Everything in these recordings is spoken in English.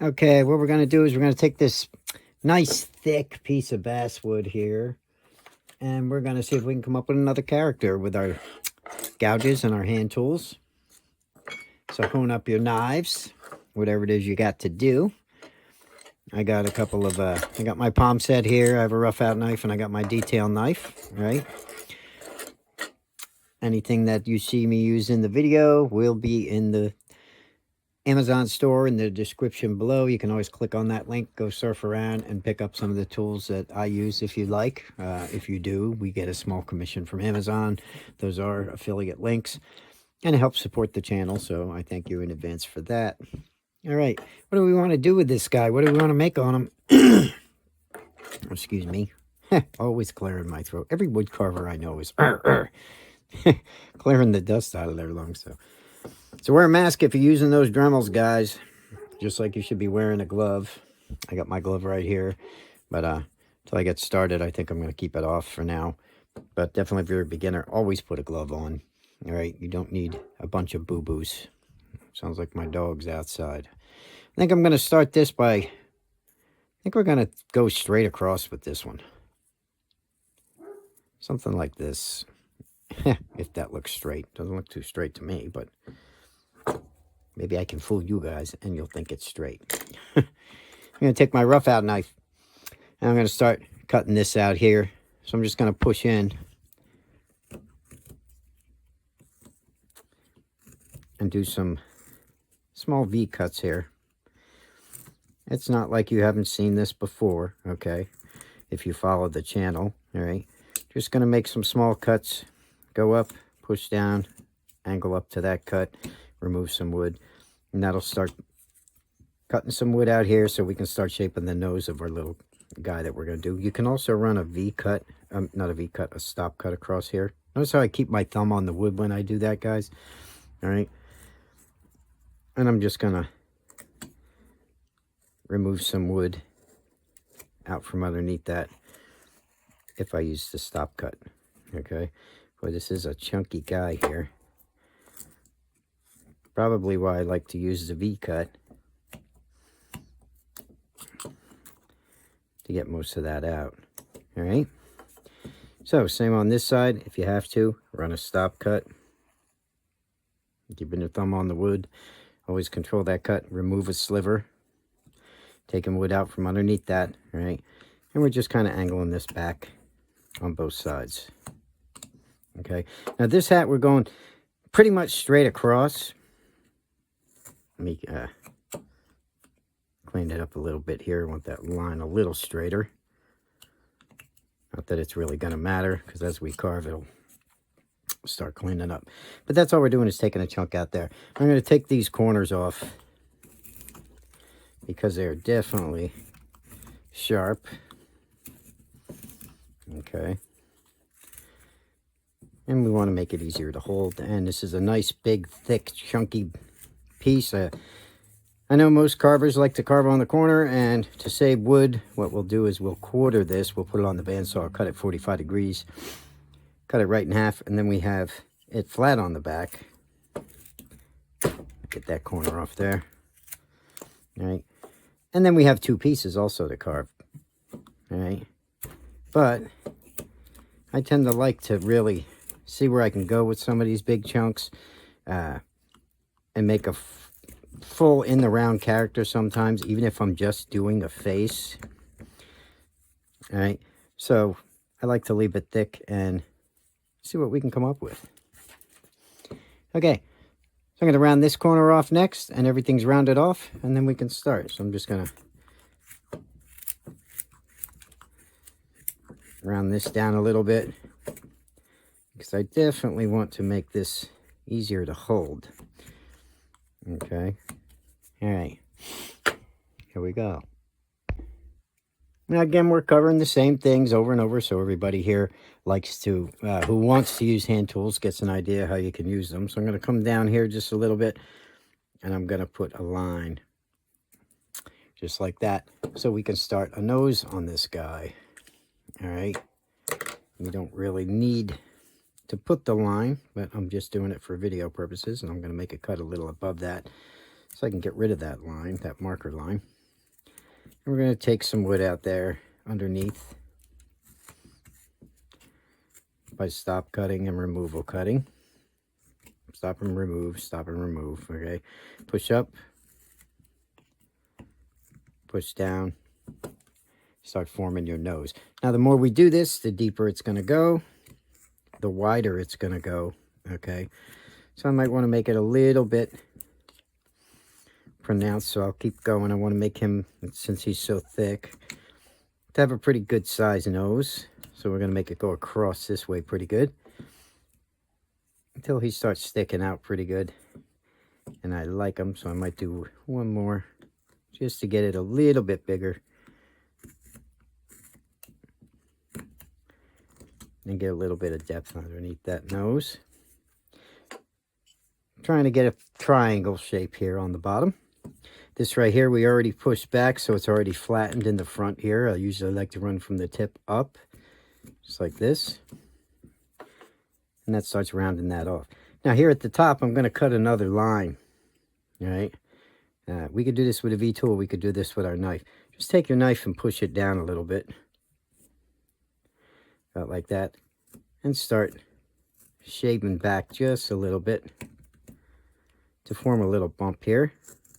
Okay, what we're going to do is we're going to take this nice thick piece of basswood here, and we're going to see if we can come up with another character with our gouges and our hand tools. So hone up your knives, whatever it is you got to do. I got a couple of, I got my palm set here. I have a rough out knife, and I got my detail knife, right? Anything that you see me use in the video will be in the Amazon store in the description below. You can always click on that link, go surf around, and pick up some of the tools that I use if you like. If you do, we get a small commission from Amazon. Those are affiliate links, and it helps support the channel, so I thank you in advance for that. All right, what do we want to do with this guy? What do we want to make on him? Excuse me. Always clearing my throat. Every wood carver I know is clearing the dust out of their lungs. So wear a mask if you're using those Dremels, guys. Just like you should be wearing a glove. I got my glove right here. But until I get started, I think I'm going to keep it off for now. But definitely if you're a beginner, always put a glove on. All right, you don't need a bunch of boo-boos. Sounds like my dog's outside. I think I'm going to start this by... I think we're going to go straight across with this one. Something like this. If that looks straight. Doesn't look too straight to me, but... maybe I can fool you guys and you'll think it's straight. I'm going to take my rough out knife and I'm going to start cutting this out here. So I'm just going to push in and do some small V cuts here. It's not like you haven't seen this before, okay? If you follow the channel, all right? Just going to make some small cuts, go up, push down, angle up to that cut, remove some wood, and that'll start cutting some wood out here so we can start shaping the nose of our little guy that we're going to do. You can also run a V cut, not a V cut, a stop cut across here. Notice how I keep my thumb on the wood when I do that, guys. All right. And I'm just going to remove some wood out from underneath that if I use the stop cut. Okay. Boy, this is a chunky guy here. Probably why I like to use the V-cut to get most of that out. All right. So same on this side. If you have to, run a stop cut. Keeping your thumb on the wood. Always control that cut. Remove a sliver. Taking wood out from underneath that. All right. And we're just kind of angling this back on both sides. Okay. Now this hat we're going pretty much straight across. Let me clean it up a little bit here. I want that line a little straighter. Not that it's really going to matter, because as we carve, it'll start cleaning up. But that's all we're doing is taking a chunk out there. I'm going to take these corners off because they're definitely sharp. Okay. And we want to make it easier to hold. And this is a nice, big, thick, chunky piece. I know most carvers like to carve on the corner, and to save wood, what we'll do is we'll quarter this. We'll put it on the bandsaw, cut it 45 degrees, cut it right in half, and then we have it flat on the back. Get that corner off there. All right. And then we have two pieces also to carve. All right. But I tend to like to really see where I can go with some of these big chunks, and make a full in the round character sometimes, even if I'm just doing a face. All right, so I like to leave it thick and see what we can come up with. Okay, so I'm going to round this corner off next, and everything's rounded off, and then we can start. So I'm just going to round this down a little bit, because I definitely want to make this easier to hold. Okay. All right. Here we go. Now, again, we're covering the same things over and over, so everybody here likes to, who wants to use hand tools, gets an idea how you can use them. So I'm going to come down here just a little bit, and I'm going to put a line just like that, so we can start a nose on this guy. All right. We don't really need to put the line, but I'm just doing it for video purposes, and I'm going to make a cut a little above that so I can get rid of that line, that marker line. We're going to take some wood out there underneath by stop cutting and removal cutting. Stop and remove, stop and remove, okay? Push up, push down, start forming your nose. Now, the more we do this, the deeper it's going to go, the wider it's going to go, okay? So I might want to make it a little bit pronounced, so I'll keep going. I want to make him, since he's so thick, to have a pretty good size nose. So we're going to make it go across this way pretty good until he starts sticking out pretty good. And I like him, so I might do one more just to get it a little bit bigger and get a little bit of depth underneath that nose. I'm trying to get a triangle shape here on the bottom. This right here we already pushed back, so it's already flattened in the front here. I usually like to run from the tip up, just like this. And that starts rounding that off. Now here at the top, I'm going to cut another line. All right. We could do this with a V-tool. We could do this with our knife. Just take your knife and push it down a little bit. About like that. And start shaving back just a little bit to form a little bump here.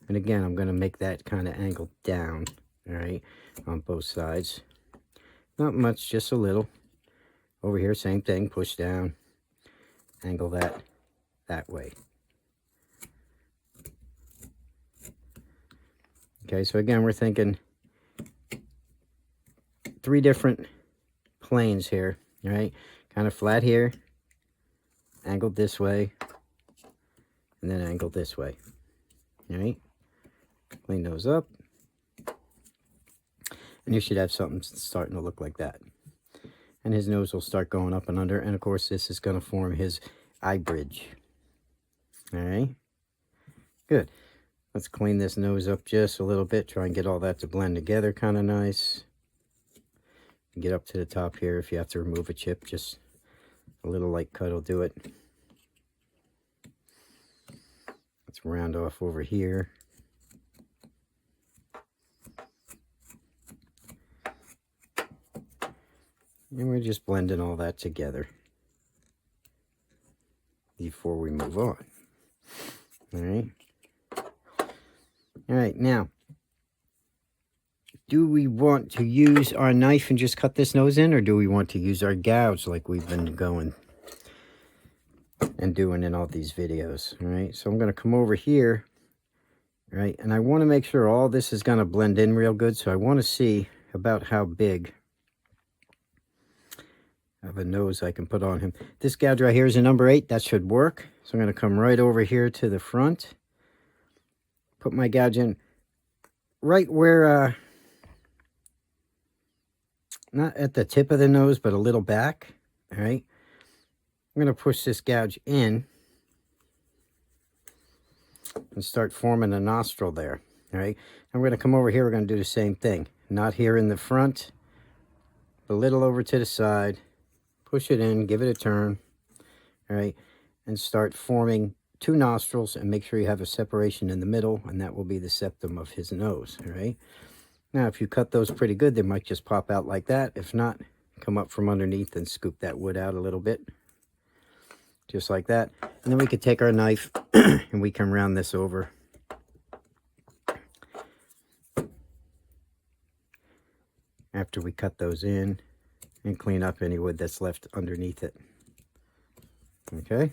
And again, I'm going to make that kind of angle down. All right. On both sides. Not much, just a little. Over here, same thing. Push down. Angle that way. Okay, so again, we're thinking 3 different planes here, all right? Kind of flat here, angled this way, and then angled this way, all right? Clean those up. And you should have something starting to look like that. And his nose will start going up and under. And of course, this is going to form his eye bridge. All right. Good. Let's clean this nose up just a little bit. Try and get all that to blend together kind of nice. Get up to the top here. If you have to remove a chip, just a little light cut will do it. Let's round off over here. And we're just blending all that together before we move on. All right. All right, now, do we want to use our knife and just cut this nose in, or do we want to use our gouge like we've been going and doing in all these videos? All right, so I'm going to come over here, right, and I want to make sure all this is going to blend in real good, so I want to see about how big of a nose I can put on him. This gouge right here is a number 8. That should work. So I'm going to come right over here to the front. Put my gouge in right where, not at the tip of the nose, but a little back. All right. I'm going to push this gouge in and start forming a nostril there. All right. I'm going to come over here. We're going to do the same thing. Not here in the front, a little over to the side. Push it in, give it a turn, all right, and start forming 2 nostrils, and make sure you have a separation in the middle, and that will be the septum of his nose, all right? Now, if you cut those pretty good, they might just pop out like that. If not, come up from underneath and scoop that wood out a little bit, just like that. And then we could take our knife and we can round this over. After we cut those in. And clean up any wood that's left underneath it. Okay.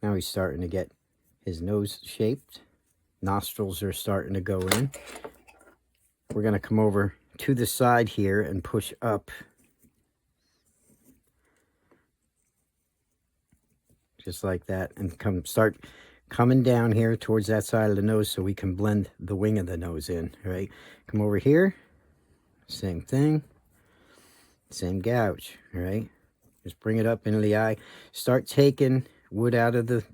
Now he's starting to get his nose shaped. Nostrils are starting to go in. We're going to come over to the side here and push up. Just like that. And start coming down here towards that side of the nose so we can blend the wing of the nose in. All right. Come over here. Same thing. Same gouge, all right? Just bring it up into the eye. Start taking wood out of the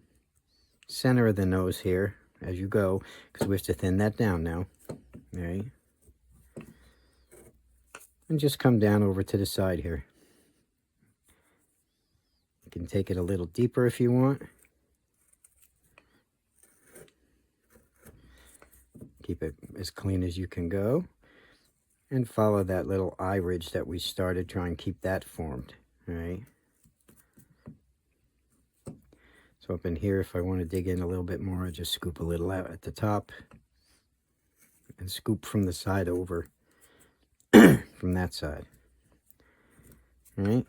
center of the nose here as you go, because we have to thin that down now, all right? And just come down over to the side here. You can take it a little deeper if you want. Keep it as clean as you can go. And follow that little eye ridge that we started. Try and keep that formed. All right. So up in here, if I want to dig in a little bit more, I just scoop a little out at the top. And scoop from the side over. From that side. All right.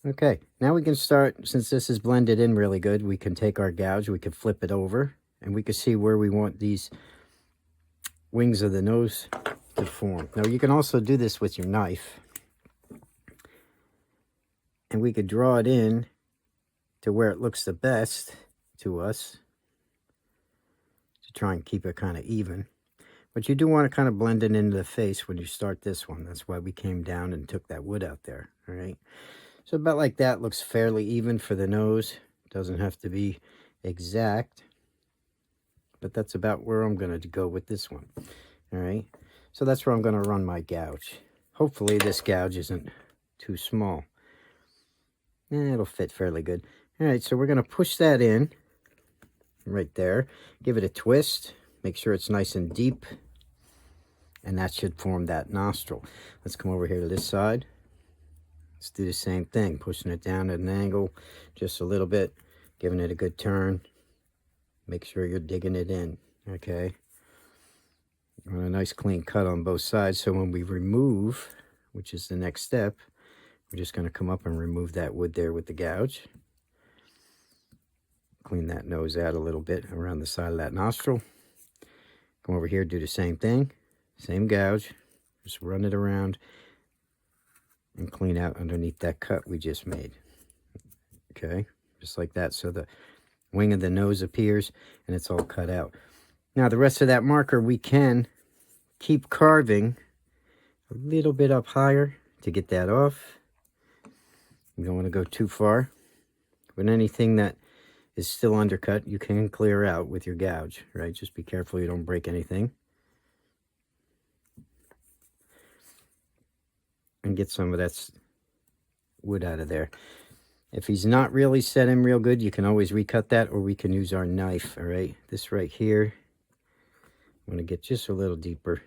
Okay, now we can start, since this is blended in really good, we can take our gouge, we can flip it over, and we can see where we want these wings of the nose to form. Now you can also do this with your knife. And we could draw it in to where it looks the best to us, to try and keep it kind of even. But you do want to kind of blend it into the face when you start this one. That's why we came down and took that wood out there, all right? So about like that, looks fairly even for the nose. Doesn't have to be exact, but that's about where I'm going to go with this one, all right? So that's where I'm going to run my gouge. Hopefully this gouge isn't too small. It'll fit fairly good. All right, so we're going to push that in right there. Give it a twist. Make sure it's nice and deep. And that should form that nostril. Let's come over here to this side. Let's do the same thing. Pushing it down at an angle just a little bit. Giving it a good turn. Make sure you're digging it in. Okay. Want a nice clean cut on both sides. So when we remove, which is the next step, we're just going to come up and remove that wood there with the gouge. Clean that nose out a little bit around the side of that nostril. Come over here, do the same thing. Same gouge. Just run it around and clean out underneath that cut we just made. Okay, just like that. So the wing of the nose appears and it's all cut out. Now the rest of that marker we can keep carving a little bit up higher to get that off. You don't want to go too far. But anything that is still undercut, you can clear out with your gouge, right? Just be careful you don't break anything. And get some of that wood out of there. If he's not really set in real good, you can always recut that, or we can use our knife, all right? This right here, I'm going to get just a little deeper.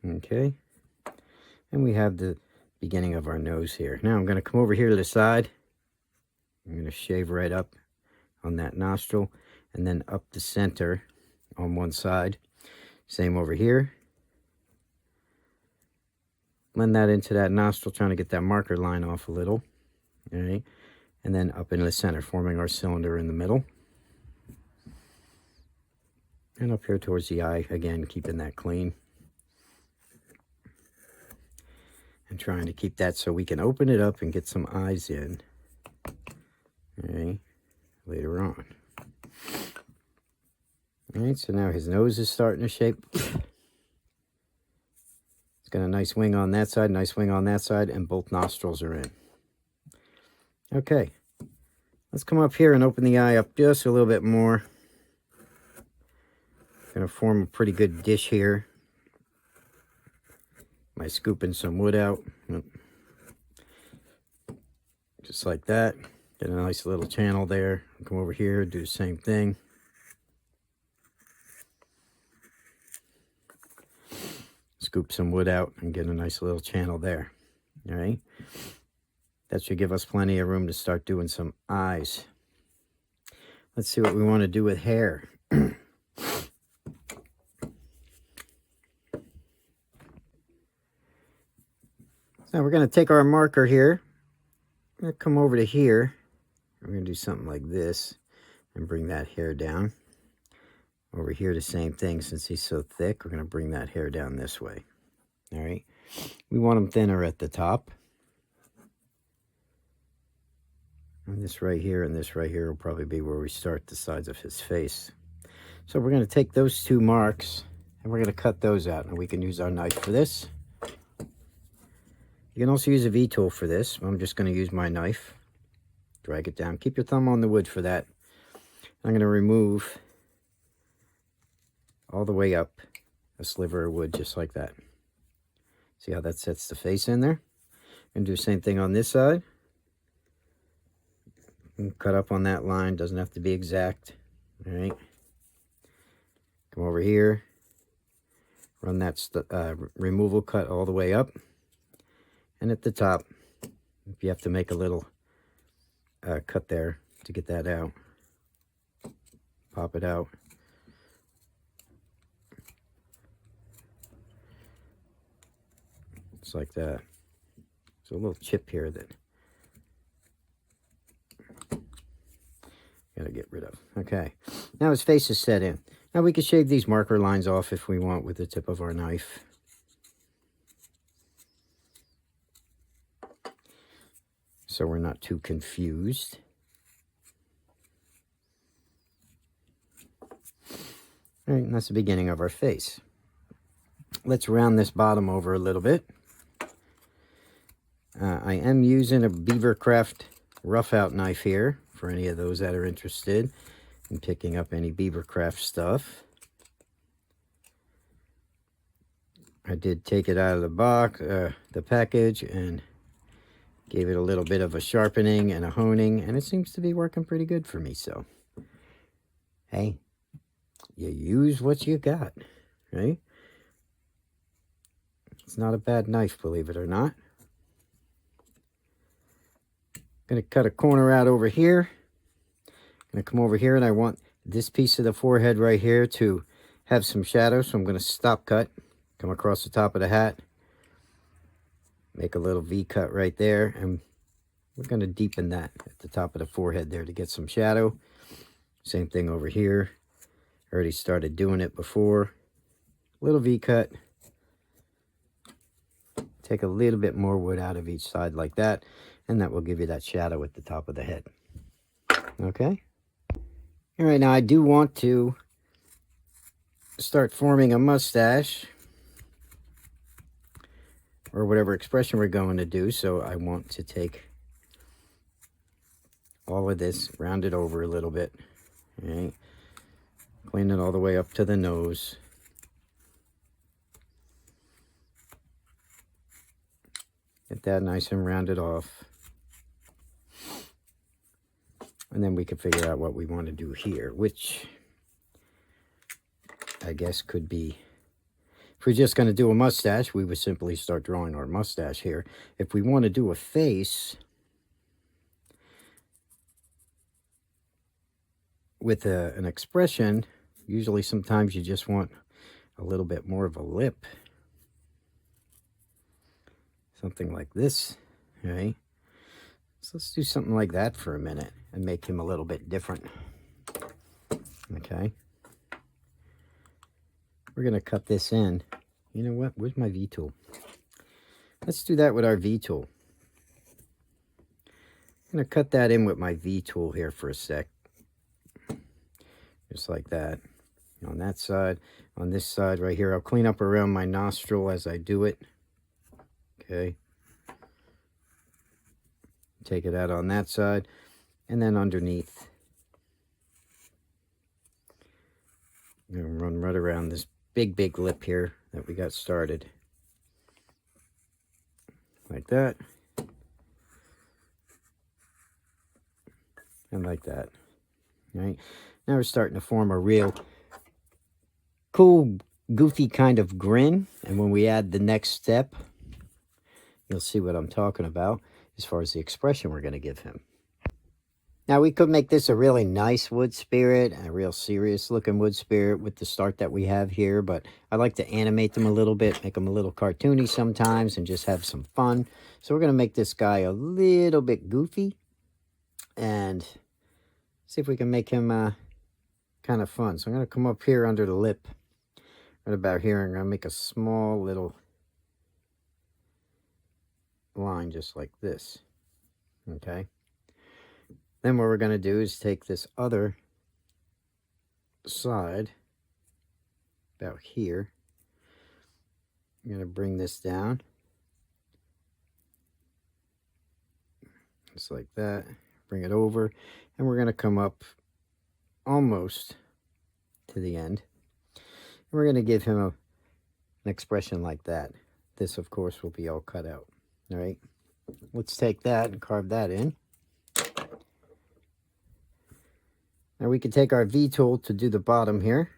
Okay, and we have the beginning of our nose here. Now I'm going to come over here to the side. I'm going to shave right up on that nostril and then up the center on one side. Same over here. Blend that into that nostril, trying to get that marker line off a little. All right, and then up into the center, forming our cylinder in the middle. And up here towards the eye, again, keeping that clean. And trying to keep that so we can open it up and get some eyes in, okay, later on. All right, so now his nose is starting to shape. It's got a nice wing on that side, nice wing on that side, and both nostrils are in. Okay, let's come up here and open the eye up just a little bit more. Gonna form a pretty good dish here. By scooping some wood out, just like that. Get a nice little channel there. Come over here, do the same thing. Scoop some wood out and get a nice little channel there. All right, that should give us plenty of room to start doing some eyes. Let's see what we want to do with hair. Now we're going to take our marker here. I'm going to come over to here. We're going to do something like this and bring that hair down. Over here, the same thing. Since he's so thick, we're going to bring that hair down this way. All right. We want him thinner at the top. And this right here and this right here will probably be where we start the sides of his face. So we're going to take those two marks and we're going to cut those out. And we can use our knife for this. You can also use a V-tool for this. I'm just going to use my knife. Drag it down. Keep your thumb on the wood for that. I'm going to remove all the way up a sliver of wood just like that. See how that sets the face in there? I'm going to do the same thing on this side. cut up on that line. Doesn't have to be exact. All right. Come over here. Run that removal cut all the way up. And at the top, if you have to make a little cut there to get that out, pop it out. Just like that. There's a little chip here that gotta get rid of. Okay, now his face is set in. Now we can shave these marker lines off if we want with the tip of our knife. So we're not too confused. All right, and that's the beginning of our face. Let's round this bottom over a little bit. I am using a Beavercraft rough out knife here for any of those that are interested in picking up any Beavercraft stuff. I did take it out of the box, the package, and gave it a little bit of a sharpening and a honing, and it seems to be working pretty good for me. So, hey, you use what you got, right? It's not a bad knife, believe it or not. Gonna cut a corner out over here. Gonna come over here, and I want this piece of the forehead right here to have some shadow, so I'm gonna stop cut, come across the top of the hat, make a little V cut right there, and we're gonna deepen that at the top of the forehead there to get some shadow. Same thing over here. Already started doing it before. Little V cut. Take a little bit more wood out of each side like that, and that will give you that shadow at the top of the head. Okay? All right, now I do want to start forming a mustache, or whatever expression we're going to do, so I want to take all of this, round it over a little bit, all right? Clean it all the way up to the nose. Get that nice and rounded off. And then we can figure out what we want to do here, which I guess could be, if we're just going to do a mustache, we would simply start drawing our mustache here. If we want to do a face with an expression, usually sometimes you just want a little bit more of a lip. Something like this, right? So let's do something like that for a minute and make him a little bit different. Okay. We're going to cut this in. You know what? Where's my V-tool? Let's do that with our V-tool. I'm going to cut that in with my V-tool here for a sec. Just like that. On that side. On this side right here, I'll clean up around my nostril as I do it. Okay. Take it out on that side. And then underneath. I'm going to run right around this big lip here that we got started. Like that. And like that. All right. Now we're starting to form a real cool, goofy kind of grin. And when we add the next step, you'll see what I'm talking about as far as the expression we're going to give him. Now, we could make this a really nice wood spirit, a real serious looking wood spirit with the start that we have here, but I like to animate them a little bit, make them a little cartoony sometimes, and just have some fun. So we're going to make this guy a little bit goofy and see if we can make him kind of fun. So I'm going to come up here under the lip, right about here, and I'm going to make a small little line just like this. Okay. Then what we're going to do is take this other side about here. I'm going to bring this down just like that. Bring it over, and we're going to come up almost to the end. And we're going to give him an expression like that. This, of course, will be all cut out. All right. Let's take that and carve that in. Now we can take our V tool to do the bottom here.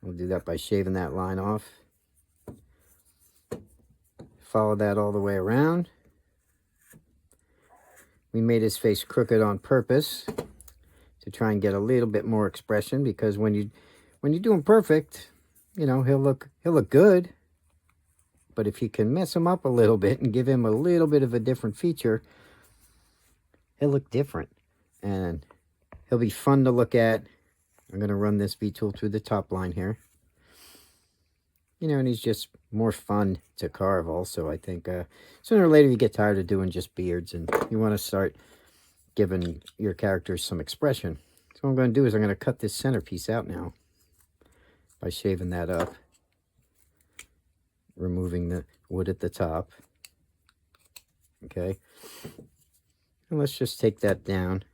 We'll do that by shaving that line off. Follow that all the way around. We made his face crooked on purpose to try and get a little bit more expression, because when you do him perfect, you know, he'll look good. But if you can mess him up a little bit and give him a little bit of a different feature, he'll look different and he'll be fun to look at. I'm going to run this V tool through the top line here. You know, and he's just more fun to carve also. I think sooner or later you get tired of doing just beards and you want to start giving your characters some expression. So what I'm going to do is I'm going to cut this centerpiece out now by shaving that up, removing the wood at the top. Okay, and let's just take that down.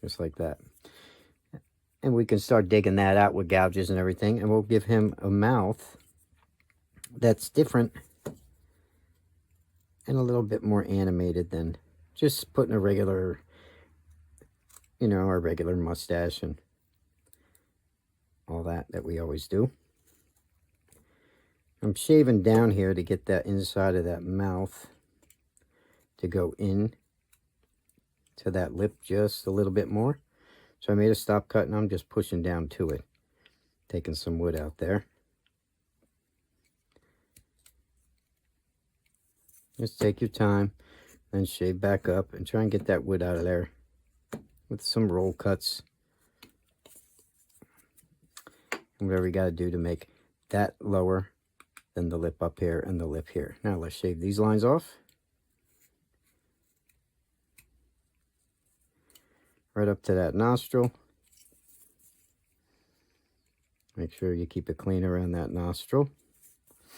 Just like that. And we can start digging that out with gouges and everything, and we'll give him a mouth that's different and a little bit more animated than just putting a regular, you know, our regular mustache and all that we always do. I'm shaving down here to get that inside of that mouth to go in to that lip just a little bit more. So I made a stop cut and I'm just pushing down to it, taking some wood out there. Just take your time, then shave back up and try and get that wood out of there with some roll cuts. And whatever you got to do to make that lower than the lip up here and the lip here. Now let's shave these lines off. Right up to that nostril. Make sure you keep it clean around that nostril.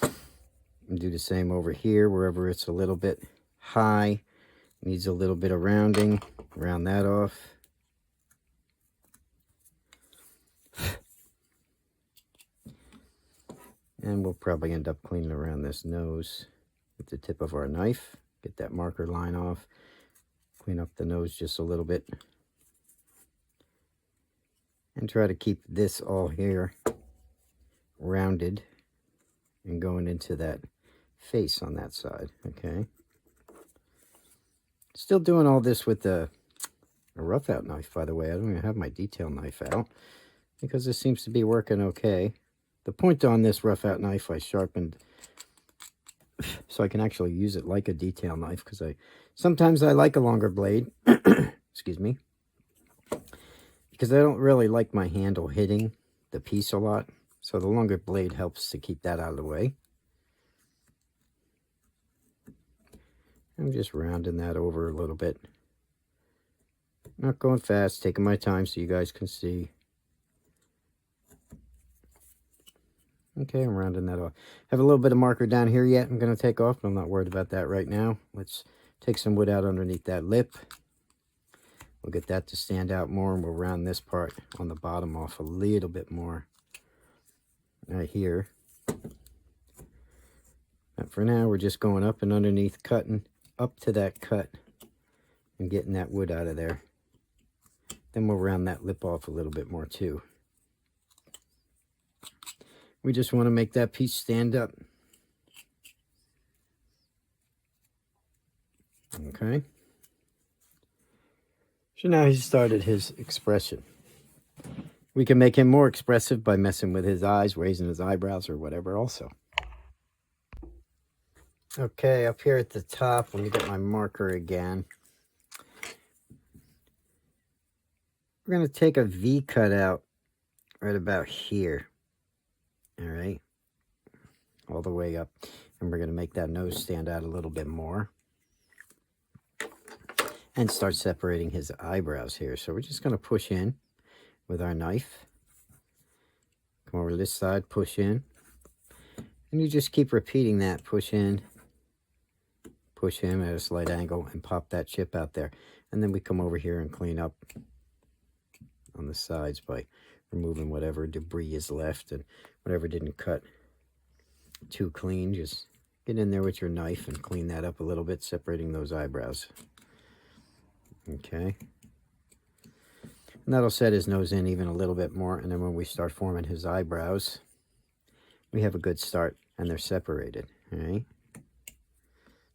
And do the same over here, wherever it's a little bit high, needs a little bit of rounding. Round that off. And we'll probably end up cleaning around this nose with the tip of our knife. Get that marker line off. Clean up the nose just a little bit. And try to keep this all here rounded and going into that face on that side. Okay. Still doing all this with a rough out knife, by the way. I don't even have my detail knife out because this seems to be working okay. The point on this rough out knife I sharpened so I can actually use it like a detail knife, because sometimes I like a longer blade. Excuse me. Because I don't really like my handle hitting the piece a lot. So the longer blade helps to keep that out of the way. I'm just rounding that over a little bit. Not going fast, taking my time so you guys can see. Okay, I'm rounding that off. Have a little bit of marker down here yet I'm going to take off, but I'm not worried about that right now. Let's take some wood out underneath that lip. We'll get that to stand out more, and we'll round this part on the bottom off a little bit more right here. But for now, we're just going up and underneath, cutting up to that cut and getting that wood out of there. Then we'll round that lip off a little bit more too. We just want to make that piece stand up. Okay. So now he's started his expression. We can make him more expressive by messing with his eyes, raising his eyebrows or whatever also. Okay, up here at the top, let me get my marker again. We're going to take a V cut out right about here. All right. All the way up. And we're going to make that nose stand out a little bit more. And start separating his eyebrows here. So we're just going to push in with our knife. Come over to this side, push in. And you just keep repeating that. Push in at a slight angle, and pop that chip out there. And then we come over here and clean up on the sides by removing whatever debris is left and whatever didn't cut too clean. Just get in there with your knife and clean that up a little bit, separating those eyebrows. Okay. And that'll set his nose in even a little bit more, and then when we start forming his eyebrows, we have a good start, and they're separated, all right?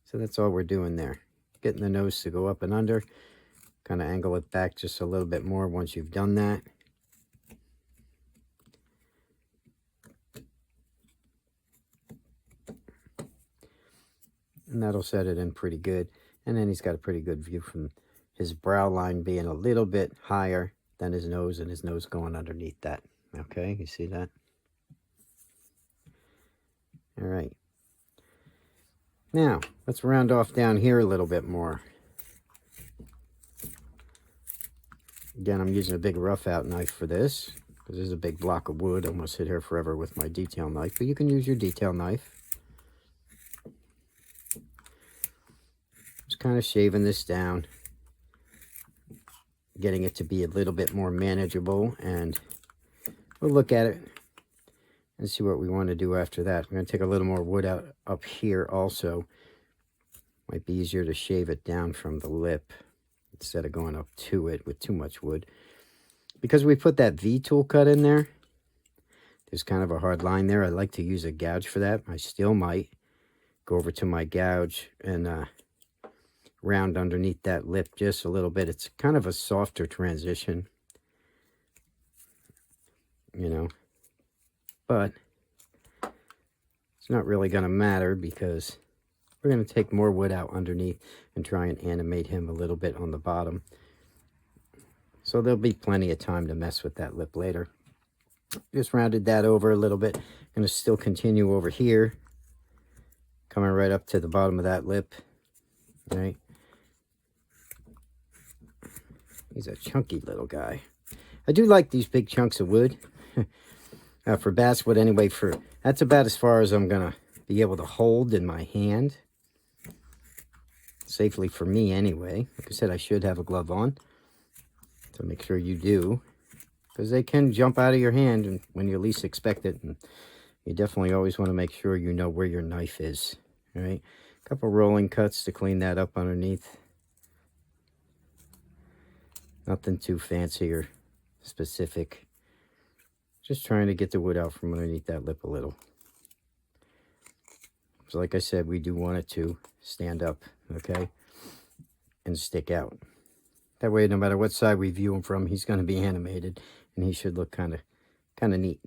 So that's all we're doing there. Getting the nose to go up and under, kind of angle it back just a little bit more once you've done that. And that'll set it in pretty good. And then he's got a pretty good view from his brow line being a little bit higher than his nose, and his nose going underneath that. Okay, you see that? All right. Now, let's round off down here a little bit more. Again, I'm using a big rough out knife for this, because this is a big block of wood. I'm going to sit here forever with my detail knife, but you can use your detail knife. Just kind of shaving this down, getting it to be a little bit more manageable, and we'll look at it and see what we want to do after that. I'm going to take a little more wood out up here also. Might be easier to shave it down from the lip instead of going up to it with too much wood. Because we put that V-tool cut in there, there's kind of a hard line there. I like to use a gouge for that. I still might go over to my gouge and round underneath that lip just a little bit. It's kind of a softer transition, you know. But it's not really going to matter because we're going to take more wood out underneath and try and animate him a little bit on the bottom. So there'll be plenty of time to mess with that lip later. Just rounded that over a little bit. Going to still continue over here, coming right up to the bottom of that lip. All right. He's a chunky little guy. I do like these big chunks of wood. For basswood anyway, that's about as far as I'm going to be able to hold in my hand. Safely for me anyway. Like I said, I should have a glove on. So make sure you do. Because they can jump out of your hand and when you least expect it. And you definitely always want to make sure you know where your knife is. All right. A couple rolling cuts to clean that up underneath. Nothing too fancy or specific. Just trying to get the wood out from underneath that lip a little. So like I said, we do want it to stand up, okay, and stick out. That way, no matter what side we view him from, he's going to be animated, and he should look kind of neat.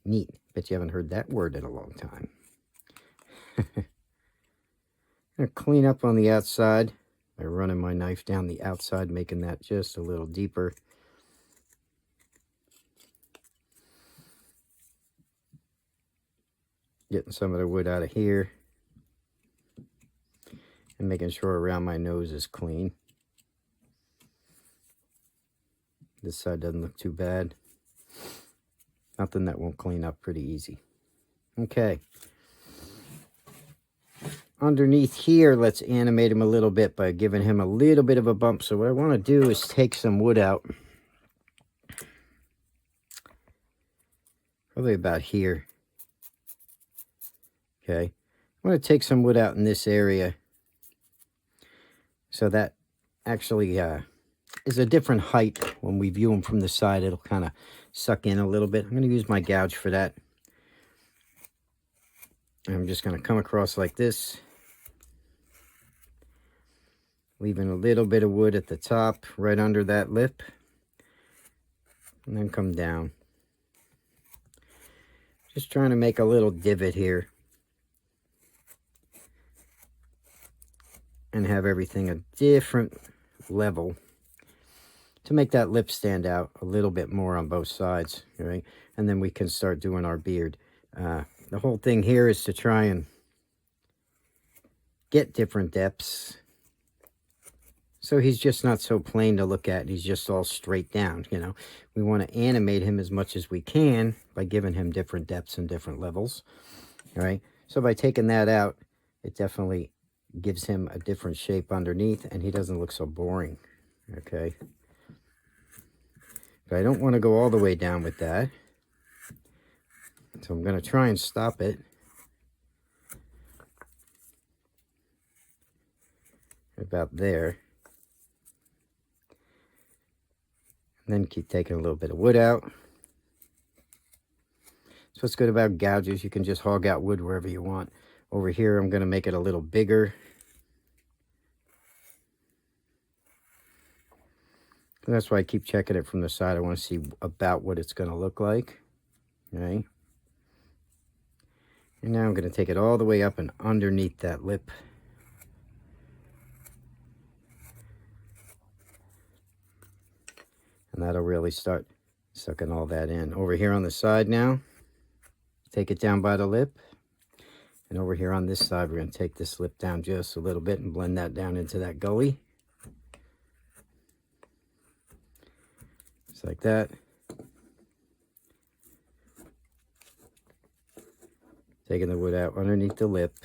Neat. Bet you haven't heard that word in a long time. I'm going to clean up on the outside by running my knife down the outside, making that just a little deeper. Getting some of the wood out of here. And making sure around my nose is clean. This side doesn't look too bad. Nothing that won't clean up pretty easy. Okay. Underneath here, let's animate him a little bit by giving him a little bit of a bump. So what I want to do is take some wood out. Probably about here. Okay. I'm going to take some wood out in this area. So that actually is a different height. When we view them from the side, it'll kind of suck in a little bit. I'm going to use my gouge for that. I'm just going to come across like this. Leaving a little bit of wood at the top, right under that lip. And then come down. Just trying to make a little divot here. And have everything a different level to make that lip stand out a little bit more on both sides, right? And then we can start doing our beard. The whole thing here is to try and get different depths. So he's just not so plain to look at. He's just all straight down, you know. We want to animate him as much as we can by giving him different depths and different levels, all right? So by taking that out, it definitely gives him a different shape underneath, and he doesn't look so boring, okay? But I don't want to go all the way down with that. So I'm going to try and stop it about there. And then keep taking a little bit of wood out. So what's good about gouges, you can just hog out wood wherever you want. Over here, I'm going to make it a little bigger. And that's why I keep checking it from the side. I want to see about what it's going to look like. Right? And now I'm going to take it all the way up and underneath that lip. And that'll really start sucking all that in. Over here on the side now, take it down by the lip. And over here on this side, we're going to take this lip down just a little bit and blend that down into that gully. Just like that. Taking the wood out underneath the lip.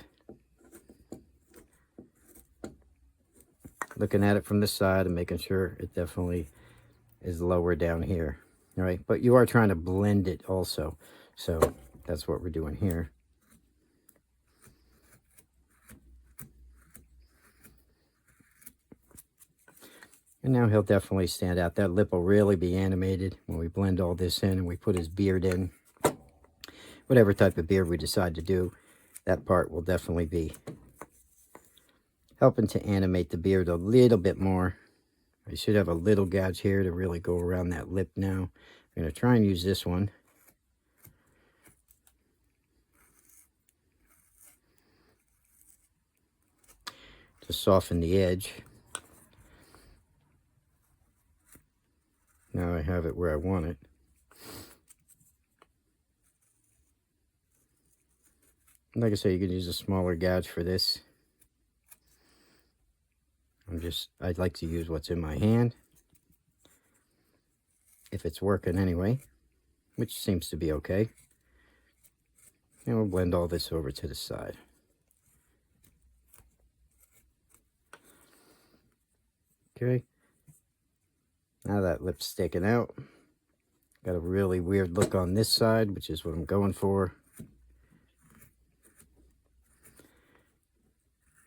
Looking at it from the side and making sure it definitely is lower down here. All right, but you are trying to blend it also. So that's what we're doing here. And now he'll definitely stand out. That lip will really be animated when we blend all this in and we put his beard in. Whatever type of beard we decide to do, that part will definitely be helping to animate the beard a little bit more. I should have a little gouge here to really go around that lip now. I'm going to try and use this one. To soften the edge. Now I have it where I want it. Like I say, you can use a smaller gouge for this. I'd like to use what's in my hand. If it's working anyway, which seems to be okay. And we'll blend all this over to the side. Okay. Now that lip's sticking out. Got a really weird look on this side, which is what I'm going for.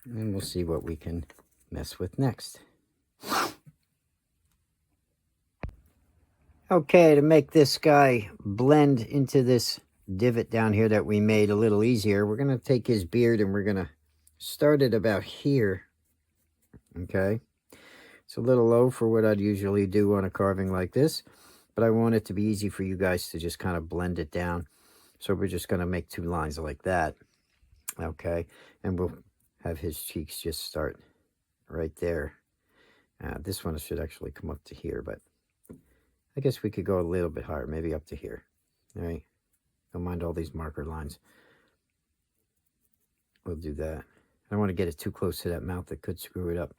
And we'll see what we can mess with next. Okay, to make this guy blend into this divot down here that we made a little easier, we're going to take his beard and we're going to start it about here. Okay. It's a little low for what I'd usually do on a carving like this, but I want it to be easy for you guys to just kind of blend it down. So we're just going to make 2 lines like that. Okay. And we'll have his cheeks just start right there. This one should actually come up to here, but I guess we could go a little bit higher, maybe up to here. All right. Don't mind all these marker lines. We'll do that. I don't want to get it too close to that mouth. That could screw it up.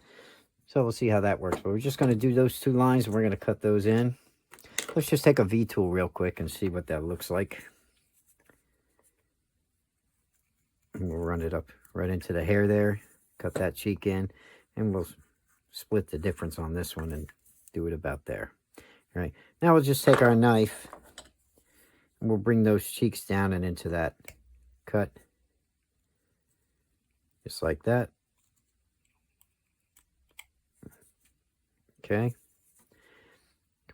So we'll see how that works. But we're just going to do those 2 lines, and we're going to cut those in. Let's just take a V-tool real quick and see what that looks like. And we'll run it up right into the hair there. Cut that cheek in. And we'll split the difference on this one and do it about there. All right. Now we'll just take our knife. And we'll bring those cheeks down and into that cut. Just like that. Okay.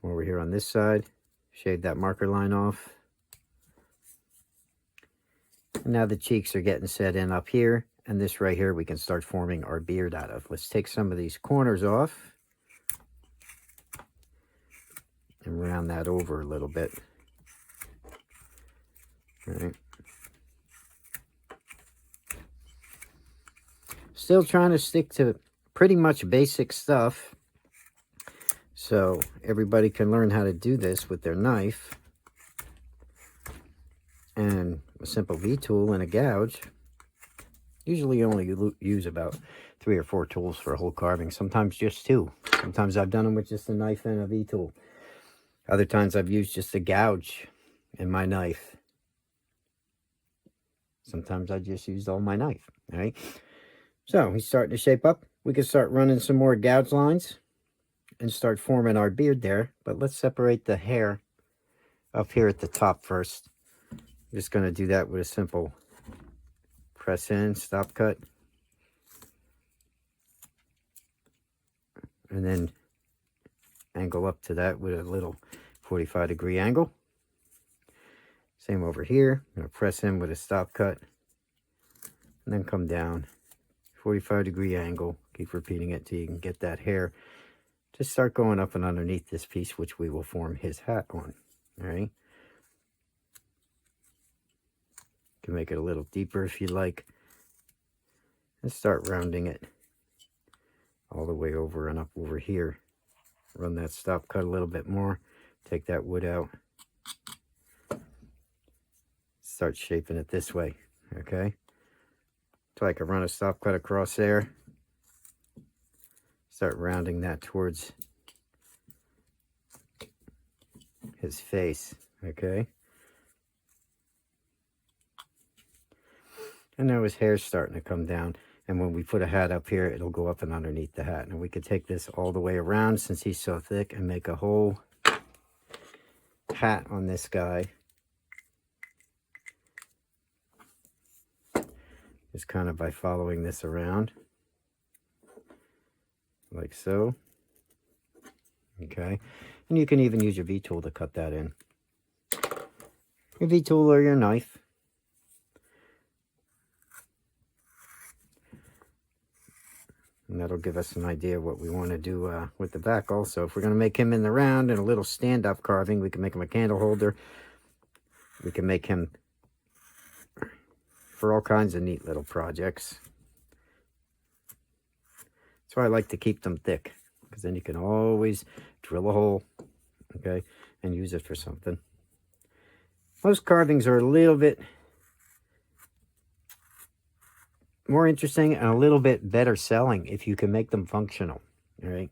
Come over here on this side. Shave that marker line off. And now the cheeks are getting set in up here. And this right here we can start forming our beard out of. Let's take some of these corners off. And round that over a little bit. All right. Still trying to stick to pretty much basic stuff. So everybody can learn how to do this with their knife. And a simple V-tool and a gouge. Usually only use about 3 or 4 tools for a whole carving. Sometimes just 2. Sometimes I've done them with just a knife and a V-tool. Other times I've used just a gouge and my knife. Sometimes I just used all my knife. All right. So he's starting to shape up. We can start running some more gouge lines and start forming our beard there. But let's separate the hair up here at the top first. I'm just going to do that with a simple press in, stop cut. and then angle up to that with a little 45-degree angle. Same over here. I'm going to press in with a stop cut and then come down 45-degree angle. Keep repeating it till you can get that hair to start going up and underneath this piece, which we will form his hat on. All right. You can make it a little deeper if you like, and start rounding it all the way over and up over here. Run that stop cut a little bit more, take that wood out, start shaping it this way. Okay, so I can run a stop cut across there, start rounding that towards his face. Okay, and now his hair's starting to come down, and when we put a hat up here, it'll go up and underneath the hat. And we could take this all the way around since he's so thick and make a whole hat on this guy. Just kind of by following this around like so. Okay, and you can even use your V-tool to cut that in. Your V-tool or your knife. And that'll give us an idea of what we want to do with the back also. If we're going to make him in the round and a little stand-up carving, we can make him a candle holder. We can make him for all kinds of neat little projects. That's why I like to keep them thick, because then you can always drill a hole, okay, and use it for something. Most carvings are a little bit more interesting and a little bit better selling if you can make them functional. All right,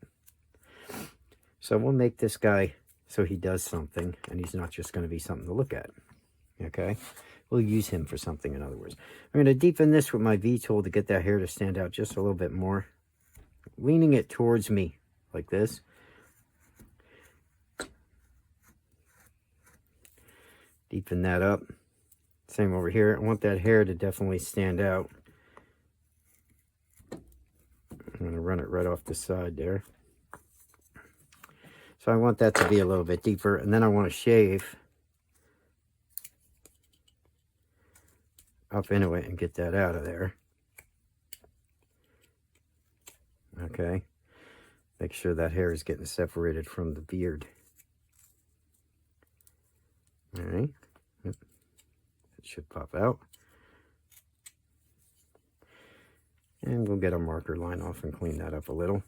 so we'll make this guy so he does something and he's not just going to be something to look at. Okay, we'll use him for something. In other words, I'm going to deepen this with my V-tool to get that hair to stand out just a little bit more, leaning it towards me like this. Deepen that up. Same over here. I want that hair to definitely stand out. I'm going to run it right off the side there. So I want that to be a little bit deeper, and then I want to shave up into it and get that out of there. Okay. Make sure that hair is getting separated from the beard. All right. It should pop out. And we'll get a marker line off and clean that up a little.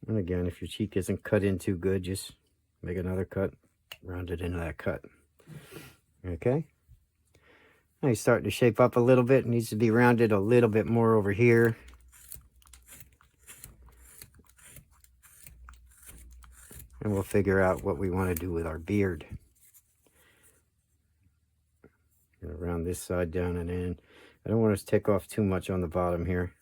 And again, if your cheek isn't cut in too good, just make another cut, round it into that cut. Okay. Now he's starting to shape up a little bit. It needs to be rounded a little bit more over here. And we'll figure out what we want to do with our beard. Gonna round this side down and in. I don't want to take off too much on the bottom here.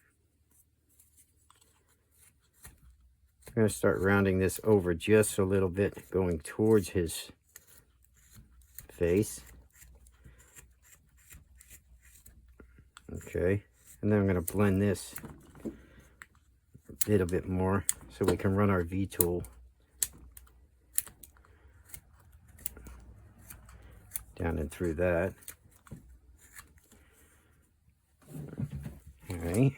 I'm going to start rounding this over just a little bit, going towards his face. Okay, and then I'm going to blend this a little bit more so we can run our V-tool down and through that. All right.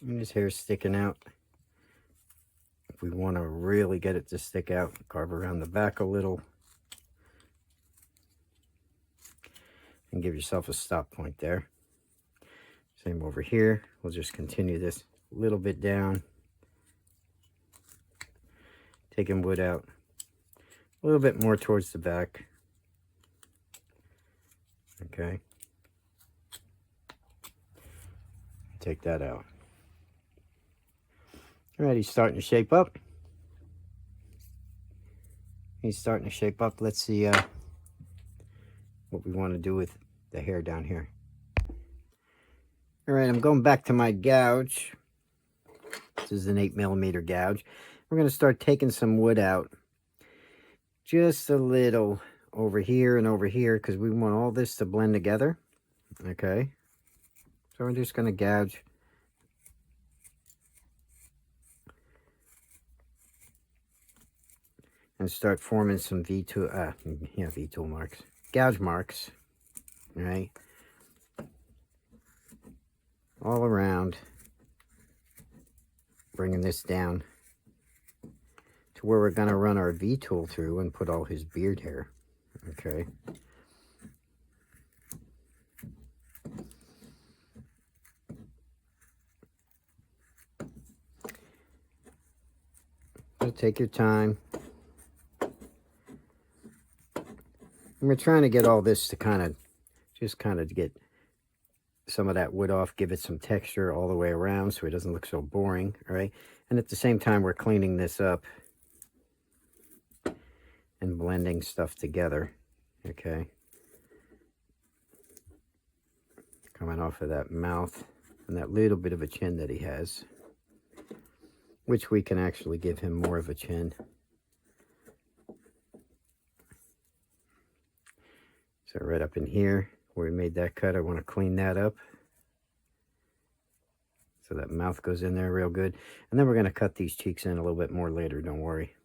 And his hair's sticking out. If we want to really get it to stick out, carve around the back a little. And give yourself a stop point there. Same over here. We'll just continue this a little bit down. Taking wood out a little bit more towards the back. Okay. Take that out. All right, he's starting to shape up. He's starting to shape up. Let's see what we want to do with the hair down here. All right, I'm going back to my gouge. This is an 8mm gouge. We're going to start taking some wood out. just a little over here and over here because we want all this to blend together. Okay, so I'm just going to gouge and start forming some V-tool marks, gouge marks. All right, all around, bringing this down to where we're going to run our V-tool through and put all his beard hair. Okay. So take your time. And we're trying to get all this to just get some of that wood off, give it some texture all the way around so it doesn't look so boring, all right? And at the same time, we're cleaning this up and blending stuff together, okay? Coming off of that mouth and that little bit of a chin that he has, which we can actually give him more of a chin. So right up in here where we made that cut, I want to clean that up so that mouth goes in there real good. And then we're going to cut these cheeks in a little bit more later, don't worry,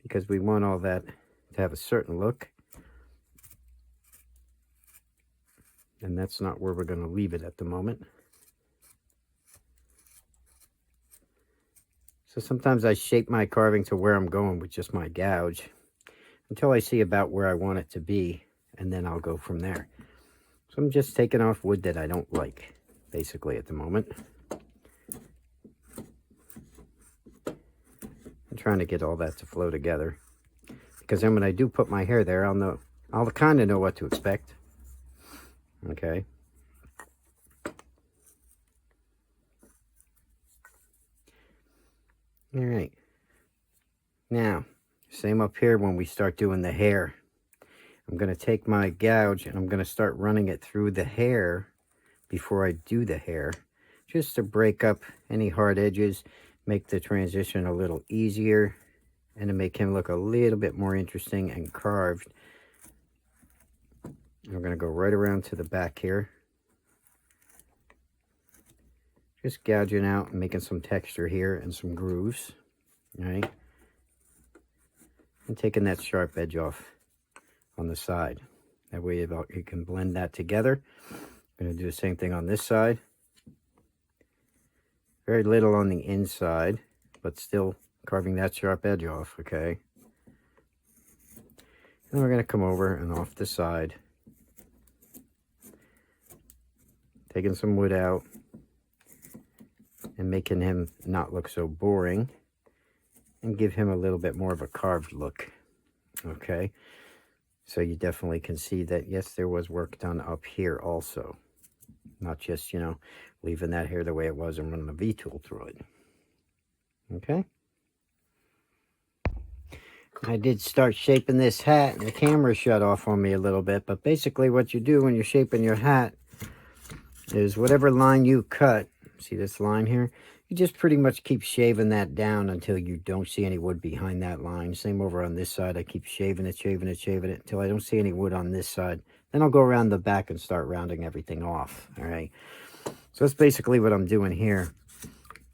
because we want all that to have a certain look, and that's not where we're going to leave it at the moment. So sometimes I shape my carving to where I'm going with just my gouge until I see about where I want it to be, and then I'll go from there. So I'm just taking off wood that I don't like, basically, at the moment. I'm trying to get all that to flow together, because then when I do put my hair there, I'll kind of know what to expect. Okay. All right. Now, same up here when we start doing the hair. I'm going to take my gouge and I'm going to start running it through the hair before I do the hair, just to break up any hard edges, make the transition a little easier, and to make him look a little bit more interesting and carved. I'm going to go right around to the back here, just gouging out and making some texture here and some grooves, all right? And taking that sharp edge off on the side. That way you can blend that together. I'm going to do the same thing on this side. Very little on the inside, but still carving that sharp edge off, okay? And we're going to come over and off the side, taking some wood out and making him not look so boring and give him a little bit more of a carved look, okay? So you definitely can see that, yes, there was work done up here also. Not just, you know, leaving that hair the way it was and running a V-tool through it. Okay? I did start shaping this hat, and the camera shut off on me a little bit. But basically what you do when you're shaping your hat is whatever line you cut, see this line here? You just pretty much keep shaving that down until you don't see any wood behind that line. Same over on this side. I keep shaving it until I don't see any wood on this side. Then I'll go around the back and start rounding everything off, all right? So that's basically what I'm doing here.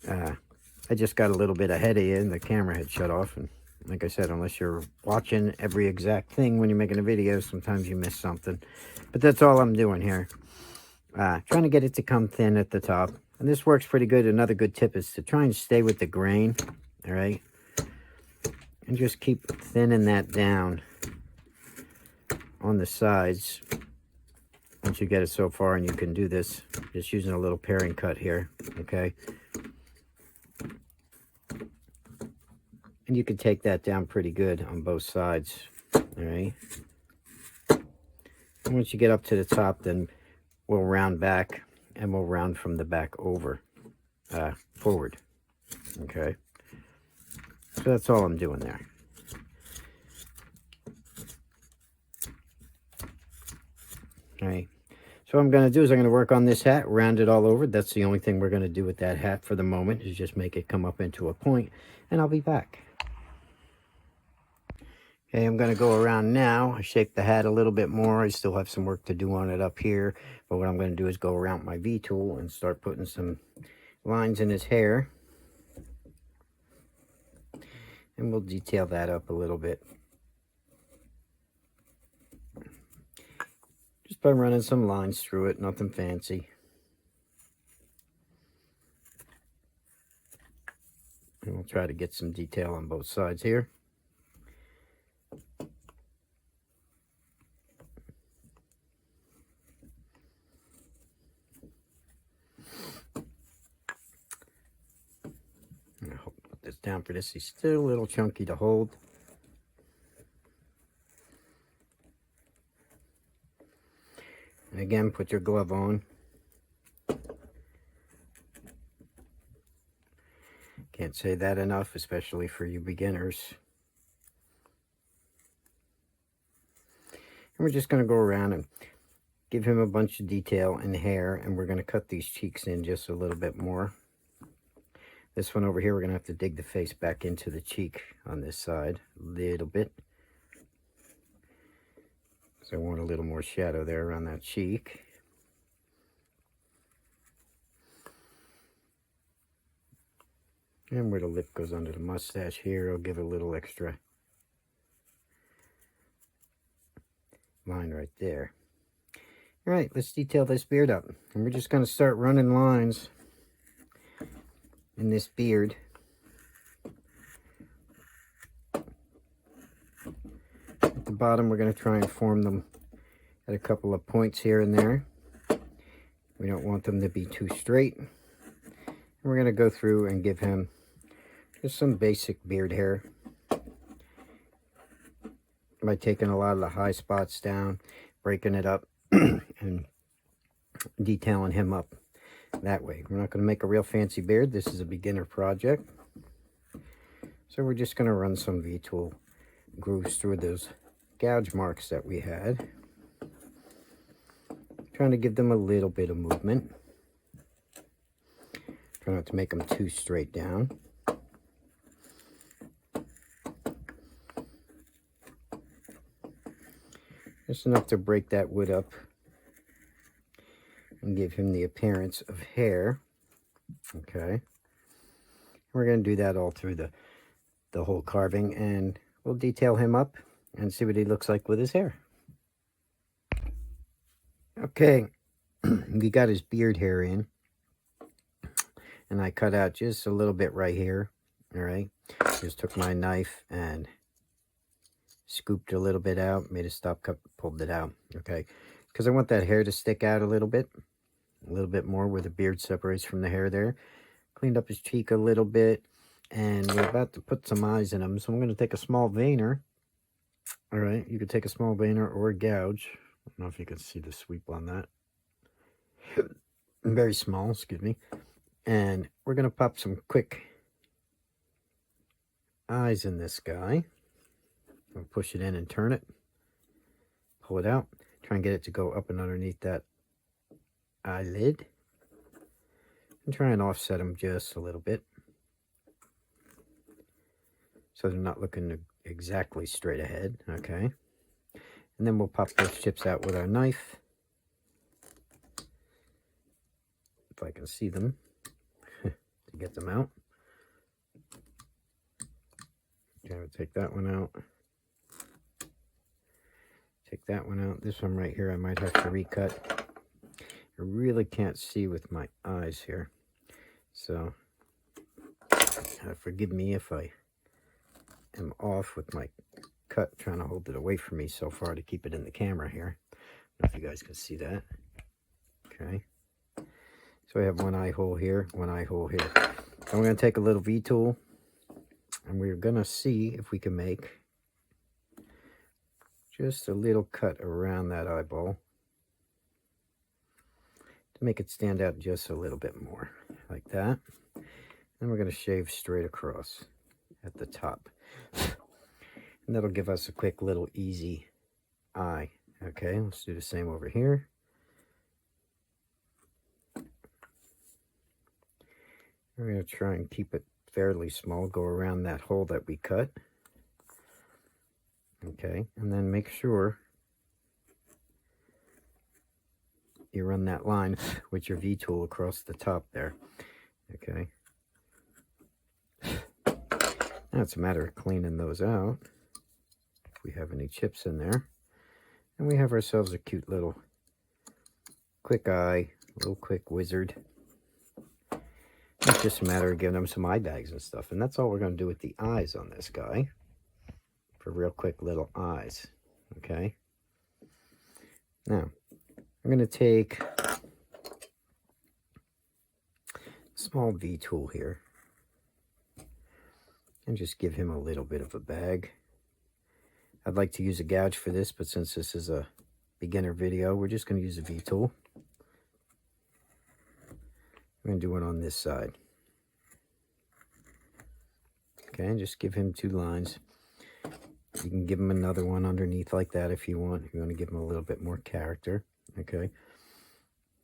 I just got a little bit ahead of you, and the camera had shut off. And like I said, unless you're watching every exact thing when you're making a video, sometimes you miss something. But that's all I'm doing here. Trying to get it to come thin at the top. And this works pretty good. Another good tip is to try and stay with the grain, all right? And just keep thinning that down on the sides. Once you get it so far, and you can do this just using a little paring cut here, okay? And you can take that down pretty good on both sides, all right? And once you get up to the top, then we'll round back, and we'll round from the back over, forward, okay? So that's all I'm doing there. All right, so what I'm going to do is I'm going to work on this hat, round it all over. That's the only thing we're going to do with that hat for the moment, is just make it come up into a point, and I'll be back. Okay, I'm going to go around now. I shaped the hat a little bit more. I still have some work to do on it up here. But what I'm going to do is go around my V-tool and start putting some lines in his hair. And we'll detail that up a little bit. Just by running some lines through it, nothing fancy. And we'll try to get some detail on both sides here. I'll put this down for this. He's still a little chunky to hold. And again, put your glove on. Can't say that enough, especially for you beginners. And we're just going to go around and give him a bunch of detail in the hair, and we're going to cut these cheeks in just a little bit more. This one over here, we're going to have to dig the face back into the cheek on this side a little bit. So I want a little more shadow there around that cheek. And where the lip goes under the mustache here, I'll give it a little extra line right there. All right, let's detail this beard up. And we're just going to start running lines in this beard. At the bottom, we're going to try and form them at a couple of points here and there. We don't want them to be too straight. And we're going to go through and give him just some basic beard hair by taking a lot of the high spots down, breaking it up, and detailing him up that way. We're not going to make a real fancy beard. This is a beginner project. So we're just going to run some V-tool grooves through those gouge marks that we had. Trying to give them a little bit of movement. Try not to make them too straight down. Just enough to break that wood up and give him the appearance of hair. Okay. We're going to do that all through the whole carving, and we'll detail him up and see what he looks like with his hair. Okay, we got his beard hair in, and I cut out just a little bit right here. All right, just took my knife and scooped a little bit out, made a stop cut, pulled it out. Okay, because I want that hair to stick out a little bit more where the beard separates from the hair there. Cleaned up his cheek a little bit, and we're about to put some eyes in him, so I'm going to take a small veiner. All right, you could take a small veiner or a gouge. I don't know if you can see the sweep on that. Very small, excuse me. And we're going to pop some quick eyes in this guy. I'll push it in and turn it. Pull it out. Try and get it to go up and underneath that eyelid. And try and offset them just a little bit, so they're not looking exactly straight ahead. Okay. And then we'll pop those chips out with our knife. If I can see them to get them out. Okay, we'll take that one out. Take that one out. This one right here I might have to recut. I really can't see with my eyes here. So forgive me if I am off with my cut, trying to hold it away from me so far to keep it in the camera here. I don't know if you guys can see that. Okay. So I have one eye hole here, one eye hole here. So I'm going to take a little V-tool, and we're going to see if we can make just a little cut around that eyeball to make it stand out just a little bit more, like that. Then we're going to shave straight across at the top. And that'll give us a quick little easy eye. Okay, let's do the same over here. We're going to try and keep it fairly small, go around that hole that we cut. Okay, and then make sure you run that line with your V-tool across the top there. Okay. Now it's a matter of cleaning those out. If we have any chips in there. And we have ourselves a cute little quick eye, little quick wizard. It's just a matter of giving them some eye bags and stuff. And that's all we're going to do with the eyes on this guy. For real quick little eyes. Okay. Now, I'm going to take a small V-tool here. And just give him a little bit of a bag. I'd like to use a gouge for this, but since this is a beginner video, we're just going to use a V-tool. I'm going to do it on this side. Okay, and just give him 2 lines. You can give him another one underneath like that if you want. If you want to give him a little bit more character. Okay.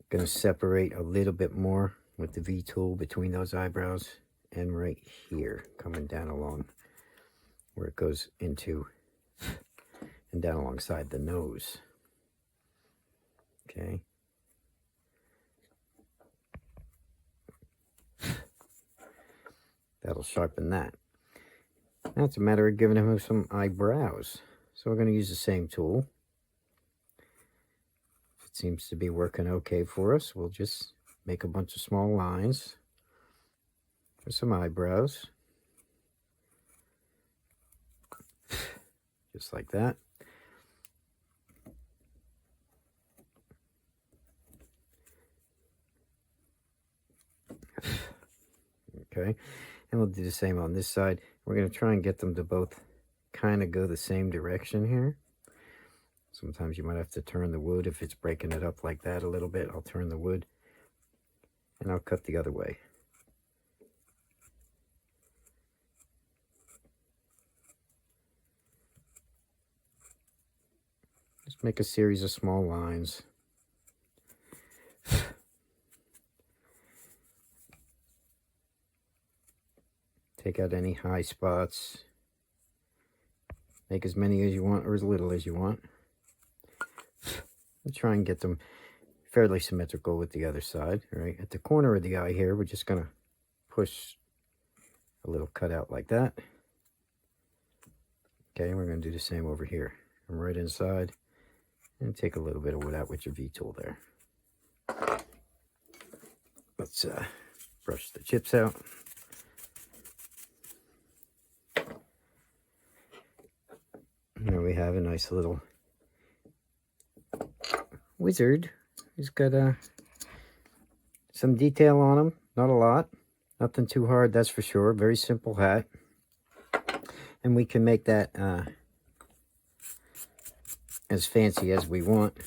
Going to separate a little bit more with the V-tool between those eyebrows and right here, coming down along where it goes into and down alongside the nose. Okay. That'll sharpen that. Now it's a matter of giving him some eyebrows. So we're going to use the same tool. If it seems to be working okay for us, we'll just make a bunch of small lines for some eyebrows. Just like that. Okay, and we'll do the same on this side. We're going to try and get them to both kind of go the same direction here. Sometimes you might have to turn the wood if it's breaking it up like that a little bit. I'll turn the wood and I'll cut the other way. Just make a series of small lines. Take out any high spots. Make as many as you want or as little as you want. And try and get them fairly symmetrical with the other side. Right at the corner of the eye here, we're just going to push a little cutout like that. Okay, and we're going to do the same over here. I'm right inside. And take a little bit of wood out with your V-tool there. Let's brush the chips out. There we have a nice little wizard. He's got some detail on him. Not a lot. Nothing too hard, that's for sure. Very simple hat. And we can make that as fancy as we want.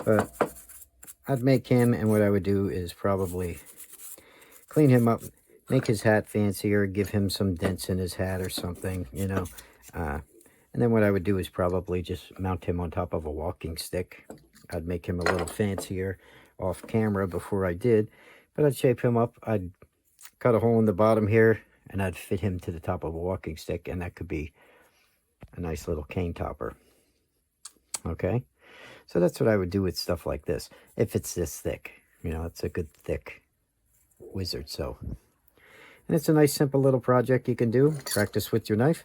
But I'd make him, and what I would do is probably clean him up, make his hat fancier, give him some dents in his hat or something, you know. And then what I would do is probably just mount him on top of a walking stick. I'd make him a little fancier off camera before I did. But I'd shape him up. I'd cut a hole in the bottom here, and I'd fit him to the top of a walking stick. And that could be a nice little cane topper. Okay? So that's what I would do with stuff like this. If it's this thick. You know, it's a good thick wizard. So, and it's a nice simple little project you can do. Practice with your knife.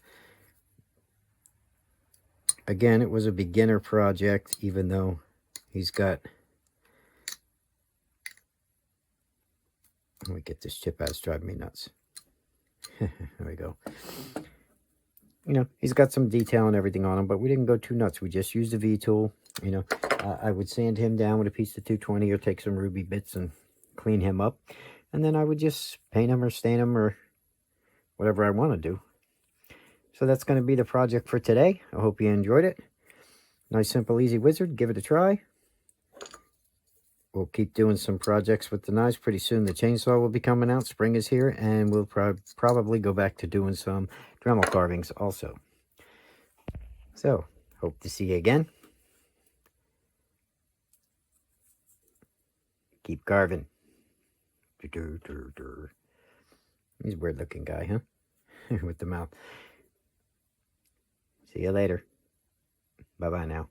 Again, it was a beginner project, even though he's got... Let me get this chip out. It's driving me nuts. There we go. You know, he's got some detail and everything on him, but we didn't go too nuts. We just used the V-tool. You know, I would sand him down with a piece of 220 or take some ruby bits and clean him up. And then I would just paint him or stain him or whatever I want to do. So that's going to be the project for today. I hope you enjoyed it. Nice, simple, easy wizard. Give it a try. We'll keep doing some projects with the knives. Pretty soon the chainsaw will be coming out. Spring is here, and we'll probably go back to doing some Dremel carvings also. So, hope to see you again. Keep carving. He's a weird looking guy, huh? With the mouth. See you later. Bye-bye now.